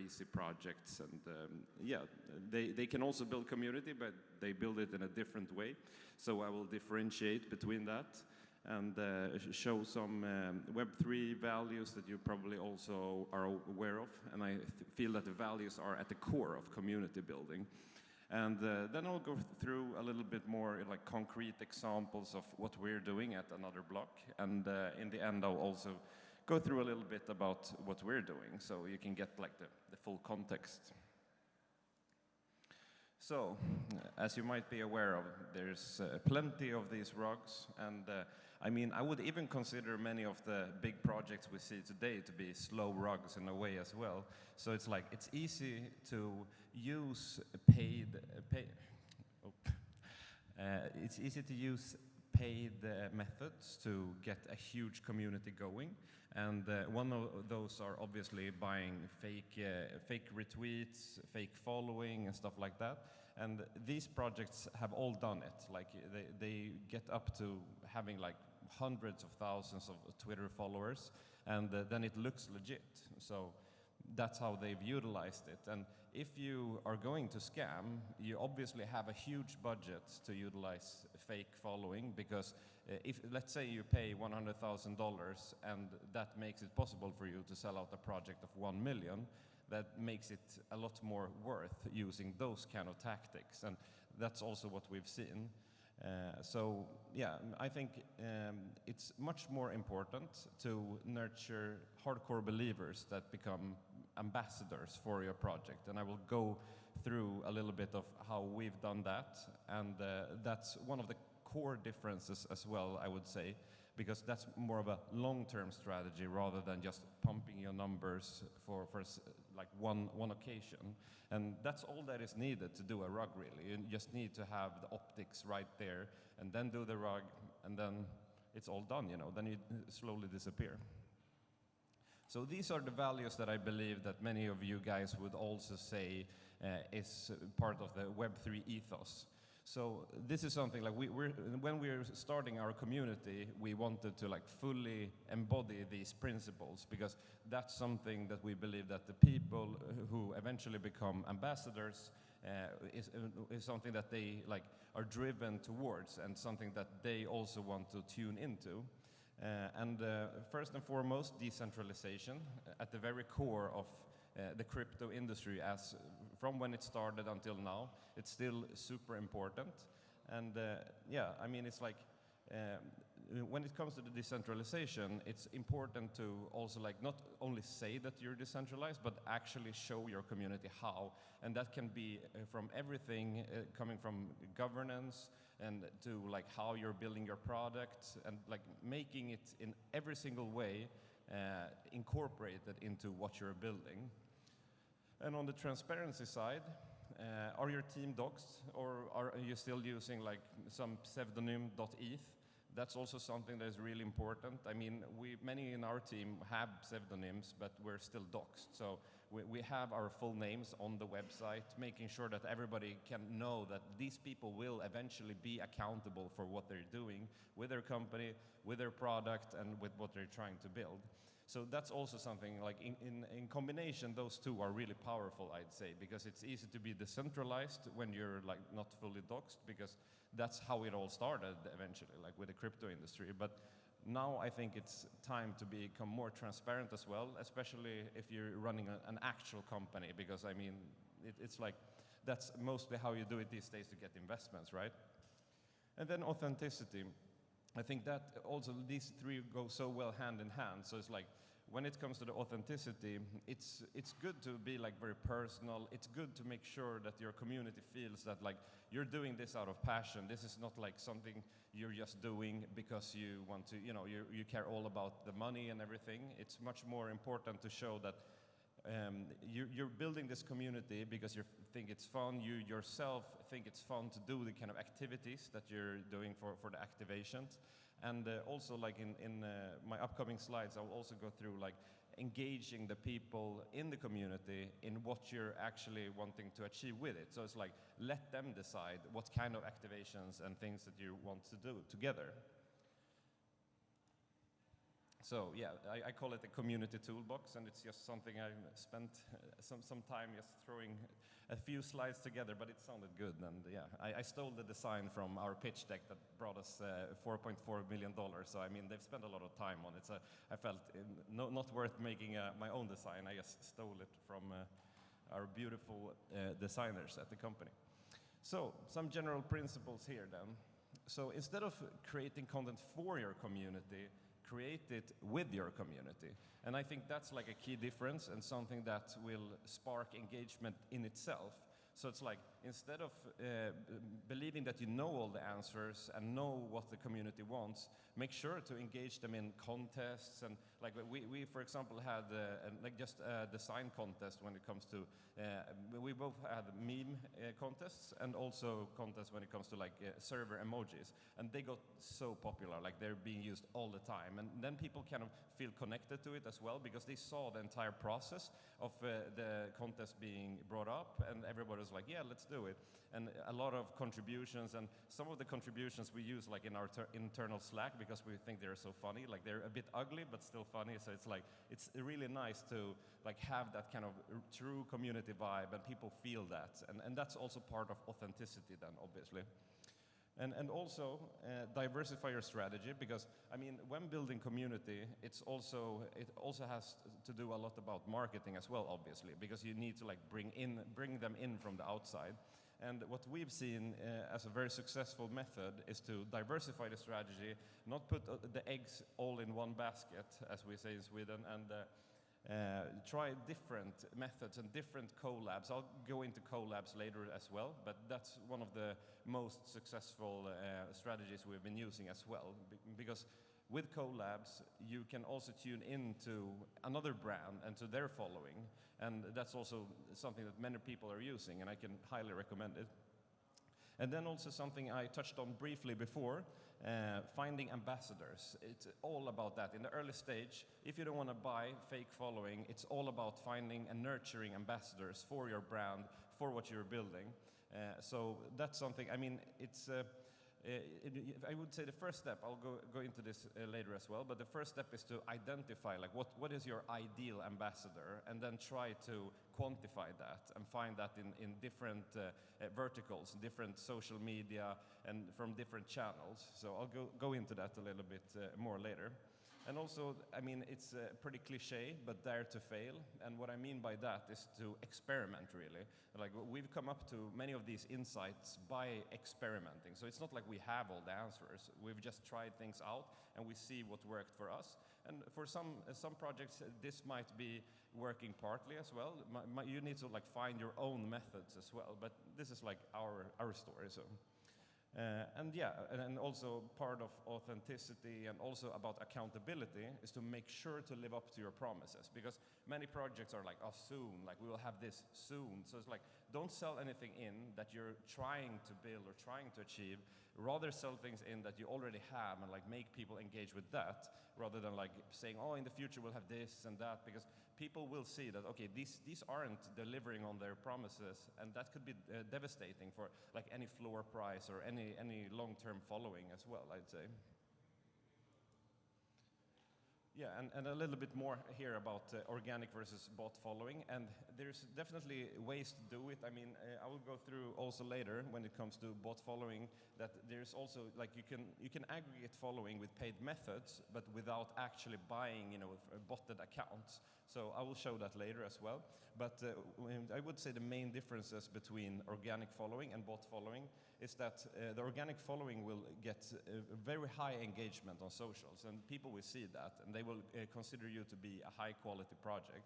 crazy projects, and yeah, they can also build community, but they build it in a different way. So I will differentiate between that and show some Web3 values that you probably also are aware of, and I feel that the values are at the core of community building. And then I'll go through a little bit more like concrete examples of what we're doing at Another Block, and in the end I'll also go through a little bit about what we're doing, so you can get like the full context. So, as you might be aware of, there's plenty of these rugs, and I mean, I would even consider many of the big projects we see today to be slow rugs in a way as well. So it's like, it's easy to use it's easy to use paid methods to get a huge community going, and one of those are obviously buying fake retweets, fake following, and stuff like that. And these projects have all done it. Like they get up to having like hundreds of thousands of Twitter followers, and then it looks legit. So that's how they've utilized it. And if you are going to scam, you obviously have a huge budget to utilize fake following, because if, let's say you pay $100,000 and that makes it possible for you to sell out a project of 1 million, that makes it a lot more worth using those kind of tactics. And that's also what we've seen. So yeah, I think it's much more important to nurture hardcore believers that become ambassadors for your project. And I will go through a little bit of how we've done that. And that's one of the core differences as well, I would say, because that's more of a long-term strategy rather than just pumping your numbers for like one occasion. And that's all that is needed to do a rug, really. You just need to have the optics right there, and then do the rug, and then it's all done, you know, then you slowly disappear. So these are the values that I believe that many of you guys would also say is part of the Web3 ethos. So this is something like when we're starting our community, we wanted to like fully embody these principles, because that's something that we believe that the people who eventually become ambassadors is something that they like are driven towards, and something that they also want to tune into. First and foremost, decentralization at the very core of the crypto industry, as from when it started until now, it's still super important. And yeah, I mean, it's like when it comes to the decentralization, it's important to also like not only say that you're decentralized, but actually show your community how. And that can be from everything coming from governance and to like how you're building your product, and like making it in every single way incorporated into what you're building. And on the transparency side, are your team doxed, or are you still using like some pseudonym.eth? That's also something that is really important. I mean, many in our team have pseudonyms, but we're still doxed. So we have our full names on the website, making sure that everybody can know that these people will eventually be accountable for what they're doing with their company, with their product, and with what they're trying to build. So that's also something like in combination, those two are really powerful, I'd say, because it's easy to be decentralized when you're like not fully doxed, because that's how it all started eventually, like with the crypto industry. But now I think it's time to become more transparent as well, especially if you're running an actual company, because I mean, it's like, that's mostly how you do it these days to get investments, right? And then authenticity. I think that also these three go so well hand in hand. So it's like, when it comes to the authenticity, it's good to be like very personal. It's good to make sure that your community feels that like you're doing this out of passion. This is not like something you're just doing because you want to, you know, you care all about the money and everything. It's much more important to show that you're building this community because you think it's fun. You yourself think it's fun to do the kind of activities that you're doing for the activations. And also, like in my upcoming slides, I'll also go through like engaging the people in the community in what you're actually wanting to achieve with it. So it's like, let them decide what kind of activations and things that you want to do together. So yeah, I call it a community toolbox, and it's just something I spent some time just throwing a few slides together, but it sounded good. And yeah, I stole the design from our pitch deck that brought us $4.4 million. So I mean, they've spent a lot of time on it. So I felt not worth making my own design. I just stole it from our beautiful designers at the company. So some general principles here then. So instead of creating content for your community, create it with your community. And I think that's like a key difference and something that will spark engagement in itself. So it's like, instead of believing that you know all the answers and know what the community wants, make sure to engage them in contests. And like we for example, had like just a design contest when it comes to, we both had meme contests and also contests when it comes to like server emojis. And they got so popular, like they're being used all the time. And then people kind of feel connected to it as well, because they saw the entire process of the contest being brought up, and everybody was like, yeah, let's do it. And a lot of contributions, and some of the contributions we use like in our internal Slack, because we think they're so funny. Like they're a bit ugly but still funny, so it's like it's really nice to like have that kind of true community vibe, and people feel that, and that's also part of authenticity then, obviously. And also diversify your strategy, because I mean, when building community, it also has to do a lot about marketing as well, obviously, because you need to like bring them in from the outside. And what we've seen as a very successful method is to diversify the strategy, not put the eggs all in one basket, as we say in Sweden, and try different methods and different collabs. I'll go into collabs later as well, but that's one of the most successful strategies we've been using as well, because with collabs, you can also tune into another brand and to their following, and that's also something that many people are using, and I can highly recommend it. And then also something I touched on briefly before, finding ambassadors. It's all about that. In the early stage, if you don't want to buy fake following, it's all about finding and nurturing ambassadors for your brand, for what you're building. So that's something, I mean, it's, I would say the first step, I'll go into this later as well, but the first step is to identify like what is your ideal ambassador, and then try to quantify that and find that in different verticals, different social media, and from different channels. So I'll go into that a little bit more later. And also, I mean, it's pretty cliche, but dare to fail. And what I mean by that is to experiment, really. Like, we've come up to many of these insights by experimenting. So it's not like we have all the answers. We've just tried things out, and we see what worked for us. And for some projects, this might be working partly as well. You need to like find your own methods as well. But this is like our story. So. And yeah, and also part of authenticity and also about accountability is to make sure to live up to your promises, because many projects are like, oh, soon, like we will have this soon. So it's like, don't sell anything in that you're trying to build or trying to achieve. Rather sell things in that you already have and like make people engage with that, rather than like saying, oh, in the future we'll have this and that, because people will see that, okay, these aren't delivering on their promises, and that could be devastating for like any floor price or any long-term following as well, I'd say. Yeah, and a little bit more here about organic versus bot following, and there's definitely ways to do it. I mean, I will go through also later when it comes to bot following that there's also like you can aggregate following with paid methods, but without actually buying, you know, botted accounts. So I will show that later as well. But I would say the main differences between organic following and bot following is that the organic following will get a very high engagement on socials, and people will see that, and they will consider you to be a high-quality project.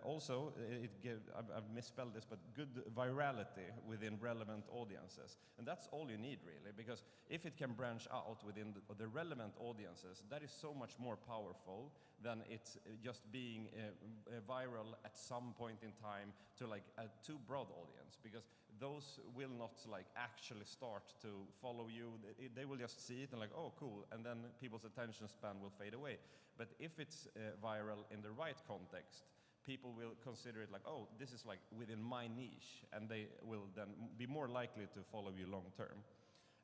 Also, I've misspelled this, but good virality within relevant audiences. And that's all you need, really, because if it can branch out within the relevant audiences, that is so much more powerful than it's just being viral at some point in time to like a too broad audience, because those will not like actually start to follow you. They will just see it and like, oh, cool, and then people's attention span will fade away. But if it's viral in the right context, people will consider it like, oh, this is like within my niche, and they will then be more likely to follow you long term.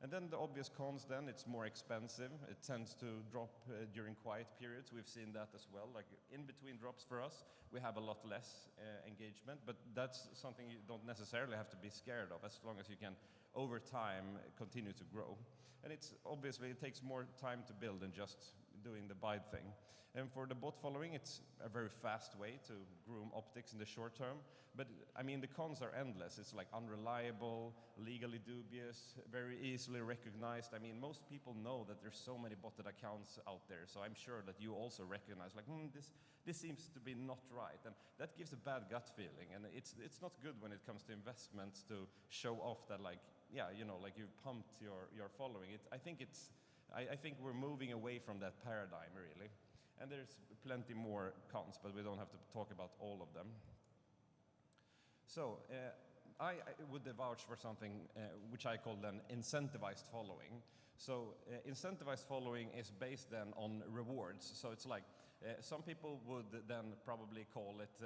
And then the obvious cons then, it's more expensive. It tends to drop during quiet periods. We've seen that as well. Like in between drops for us, we have a lot less engagement, but that's something you don't necessarily have to be scared of as long as you can, over time, continue to grow. And it's obviously, it takes more time to build than just doing the buy thing. And for the bot following, it's a very fast way to groom optics in the short term. But I mean, the cons are endless. It's like unreliable, legally dubious, very easily recognized. I mean, most people know that there's so many botted accounts out there. So I'm sure that you also recognize, like, this seems to be not right. And that gives a bad gut feeling. And it's not good when it comes to investments to show off that, like, yeah, you know, like you've pumped your following. I think we're moving away from that paradigm, really. And there's plenty more cons, but we don't have to talk about all of them. So I would vouch for something which I call then incentivized following. So incentivized following is based then on rewards. So it's like some people would then probably call it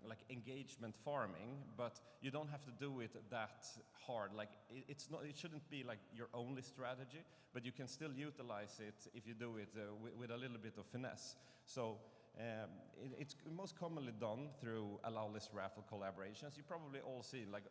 like engagement farming, but you don't have to do it that hard. Like it shouldn't be like your only strategy, but you can still utilize it if you do it with a little bit of finesse. So it's most commonly done through allow list raffle collaborations. You probably all see like,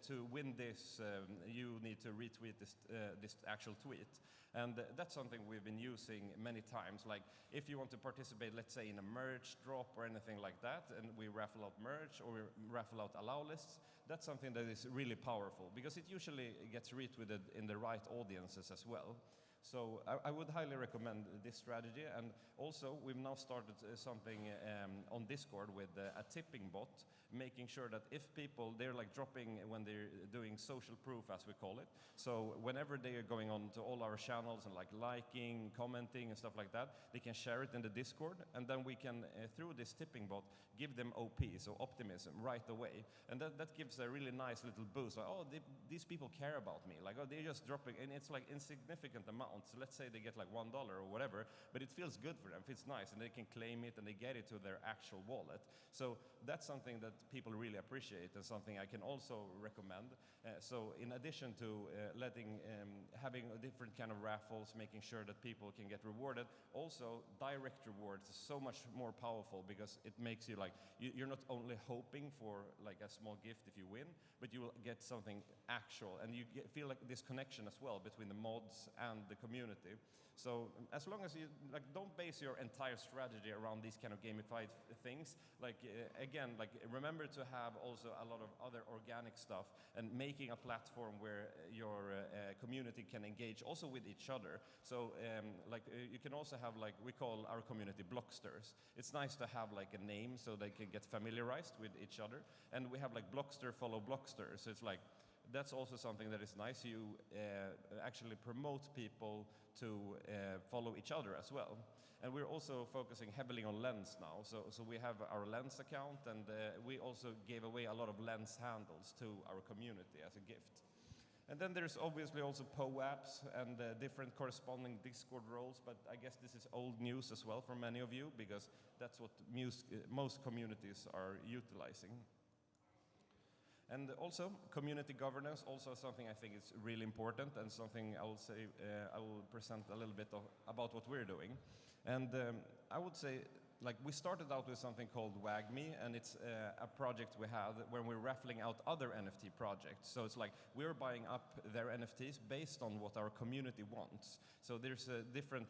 to win this, you need to retweet this actual tweet. And that's something we've been using many times. Like if you want to participate, let's say in a merch drop or anything like that, and we raffle out merch or we raffle out allow lists, that's something that is really powerful because it usually gets retweeted in the right audiences as well. So I would highly recommend this strategy. And also, we've now started something on Discord with a tipping bot, making sure that if people, they're like dropping when they're doing social proof, as we call it. So whenever they are going on to all our channels and like liking, commenting and stuff like that, they can share it in the Discord. And then we can, through this tipping bot, give them OP, so optimism, right away. And that gives a really nice little boost. Like, these people care about me. Like, they're just dropping, and it's like insignificant amount. So let's say they get like $1 or whatever, but it feels good for them, it feels nice, and they can claim it and they get it to their actual wallet. So that's something that people really appreciate and something I can also recommend. So in addition to having a different kind of raffles, making sure that people can get rewarded, also direct rewards is so much more powerful because it makes you like, you're not only hoping for like a small gift if you win, but you will get something actual, and you feel like this connection as well between the mods and the community. So as long as you like, don't base your entire strategy around these kind of gamified things. Like again, like remember to have also a lot of other organic stuff and making a platform where your community can engage also with each other. So you can also have like, we call our community Blocksters. It's nice to have like a name so they can get familiarized with each other. And we have like Blockster follow Blockster. So it's like, that's also something that is nice. You actually promote people to follow each other as well. And we're also focusing heavily on Lens now. So we have our Lens account, and we also gave away a lot of Lens handles to our community as a gift. And then there's obviously also PO apps and different corresponding Discord roles, but I guess this is old news as well for many of you, because that's what most communities are utilizing. And also, community governance, also something I think is really important, and something I will say, I will present a little bit about what we're doing. And I would say, like, we started out with something called WagMe, and it's a project we had where we're raffling out other NFT projects. So it's like we're buying up their NFTs based on what our community wants. So there's different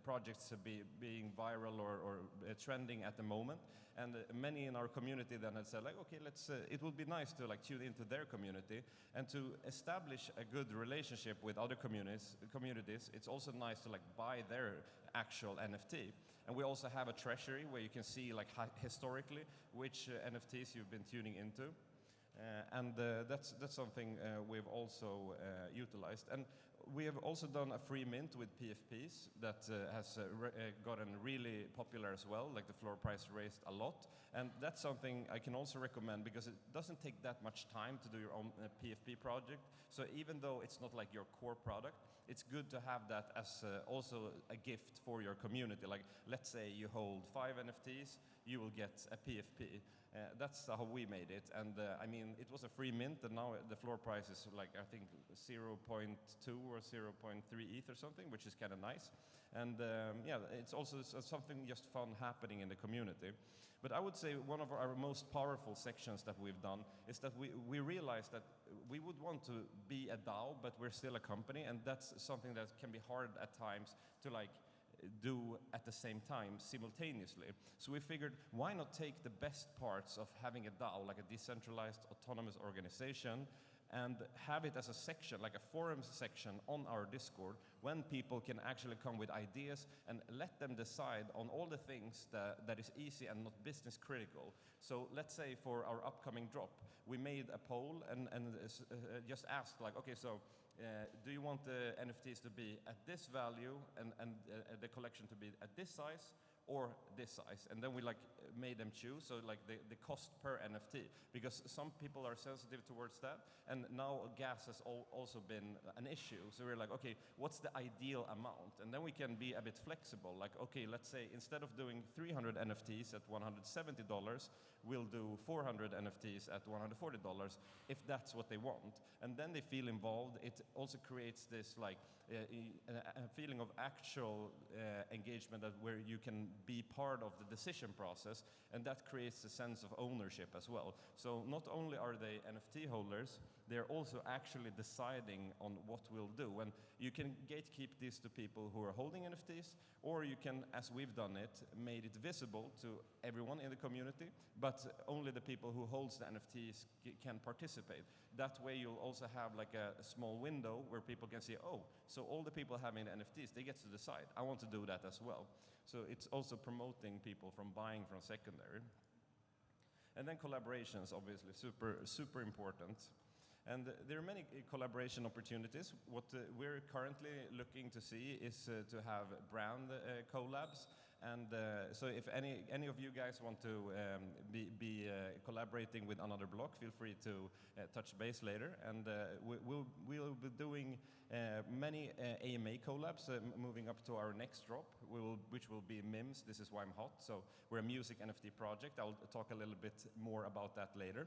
projects being viral or trending at the moment, and many in our community then had said like, okay, let's. It would be nice to like tune into their community and to establish a good relationship with other communities. It's also nice to like buy their actual NFT. And we also have a treasury where you can see like historically which NFTs you've been tuning into. And that's something we've also utilized. And we have also done a free mint with PFPs that has gotten really popular as well, like the floor price raised a lot. And that's something I can also recommend because it doesn't take that much time to do your own PFP project. So even though it's not like your core product, it's good to have that as also a gift for your community. Like, let's say you hold 5 NFTs, you will get a PFP. That's how we made it, and I mean, it was a free mint, and now the floor price is like, I think, 0.2 or 0.3 ETH or something, which is kind of nice. And yeah, it's also something just fun happening in the community. But I would say one of our most powerful sections that we've done is that we realized that we would want to be a DAO, but we're still a company, and that's something that can be hard at times to like do at the same time simultaneously. So we figured, why not take the best parts of having a DAO, like a decentralized autonomous organization, and have it as a section, like a forums section on our Discord, when people can actually come with ideas and let them decide on all the things that is easy and not business critical. So let's say for our upcoming drop, we made a poll and just asked like, okay, so do you want the NFTs to be at this value and the collection to be at this size or this size? And then we like made them choose, so like the cost per NFT, because some people are sensitive towards that, and now gas has also been an issue. So we're like, okay, what's the ideal amount? And then we can be a bit flexible, like, okay, let's say instead of doing 300 NFTs at $170, we'll do 400 NFTs at $140, if that's what they want. And then they feel involved. It also creates this like a feeling of actual engagement, that where you can be part of the decision process, and that creates a sense of ownership as well. So not only are they NFT holders, they're also actually deciding on what we'll do. And you can gatekeep this to people who are holding NFTs, or you can, as we've done it, made it visible to everyone in the community, but only the people who holds the NFTs can participate. That way you'll also have like a small window where people can see, oh, so all the people having the NFTs, they get to decide. I want to do that as well. So it's also promoting people from buying from secondary. And then collaborations, obviously, super important. And there are many collaboration opportunities. What we're currently looking to see is to have brand collabs. And so if any of you guys want to be collaborating with another block, feel free to touch base later. And we'll be doing many AMA collabs moving up to our next drop, which will be MIMS, This Is Why I'm Hot. So we're a music NFT project. I'll talk a little bit more about that later.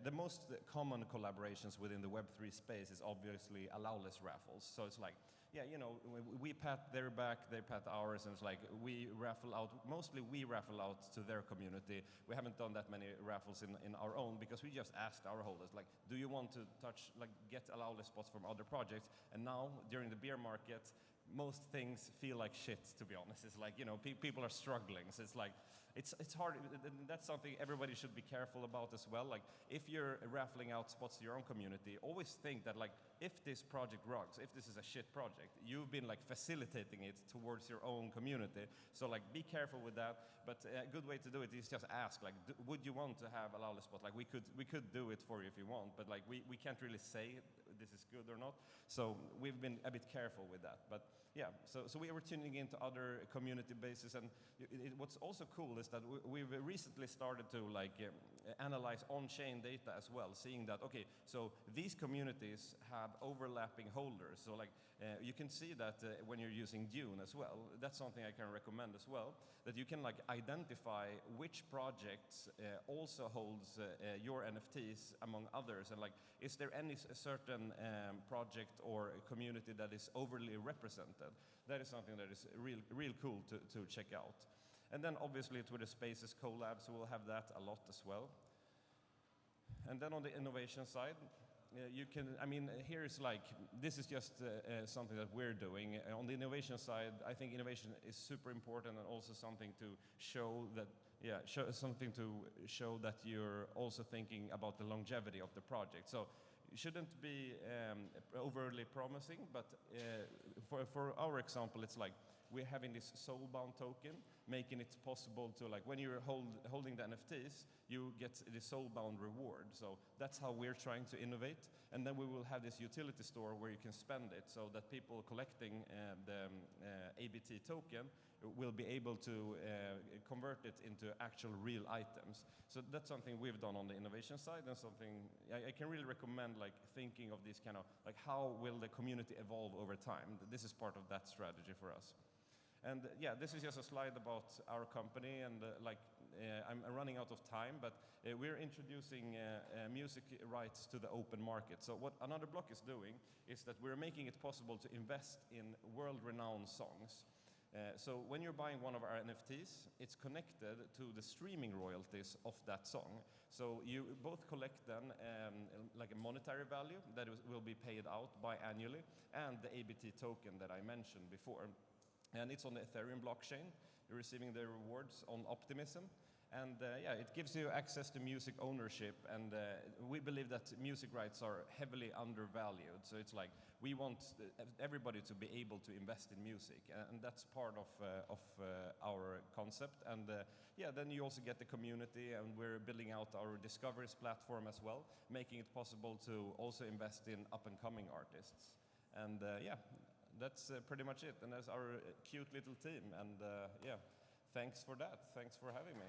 The most common collaborations within the Web3 space is obviously allowless raffles. So it's like, yeah, you know, we pat their back, they pat ours, and it's like we raffle out, mostly we raffle out to their community. We haven't done that many raffles in our own, because we just asked our holders, like, do you want to get allowless spots from other projects? And now, during the bear market, most things feel like shit, to be honest. It's like, you know, people are struggling. So it's like, it's hard. That's something everybody should be careful about as well. Like, if you're raffling out spots to your own community, always think that, like, if this project rocks, if this is a shit project, you've been like facilitating it towards your own community. So like, be careful with that. But a good way to do it is just ask, like, would you want to have a allowless spot? Like, we could do it for you if you want, but like, we can't really say this is good or not. So we've been a bit careful with that. But yeah, so we were tuning into other community bases, and what's also cool is that we've recently started to like analyze on-chain data as well, seeing that, okay, so these communities have overlapping holders. So like, you can see that when you're using Dune as well. That's something I can recommend as well, that you can like identify which projects also holds your NFTs among others, and like, is there any certain project or community that is overly represented? That is something that is real cool to check out. And then obviously Twitter Spaces collabs, we'll have that a lot as well. And then on the innovation side, you can, I mean, here's like, this is just something that we're doing. On the innovation side, I think innovation is super important, and also something to show that, yeah, something to show that you're also thinking about the longevity of the project. So it shouldn't be overly promising, but for our example, it's like, we're having this soulbound token, making it possible to, like, when you're holding the NFTs, you get the soulbound reward. So that's how we're trying to innovate. And then we will have this utility store where you can spend it, so that people collecting the ABT token will be able to convert it into actual real items. So that's something we've done on the innovation side, and something I can really recommend, like, thinking of this kind of, like, how will the community evolve over time? This is part of that strategy for us. And yeah, this is just a slide about our company, and like, I'm running out of time, but we're introducing music rights to the open market. So what Another Block is doing is that we're making it possible to invest in world-renowned songs. So when you're buying one of our NFTs, it's connected to the streaming royalties of that song. So you both collect then like a monetary value that will be paid out biannually, and the ABT token that I mentioned before. And it's on the Ethereum blockchain. You're receiving the rewards on Optimism. And yeah, it gives you access to music ownership, and we believe that music rights are heavily undervalued. So it's like we want everybody to be able to invest in music, and that's part of our concept. And yeah, then you also get the community, and we're building out our Discoveries platform as well, making it possible to also invest in up-and-coming artists. And yeah, that's pretty much it. And that's our cute little team. And yeah. Thanks for that. Thanks for having me.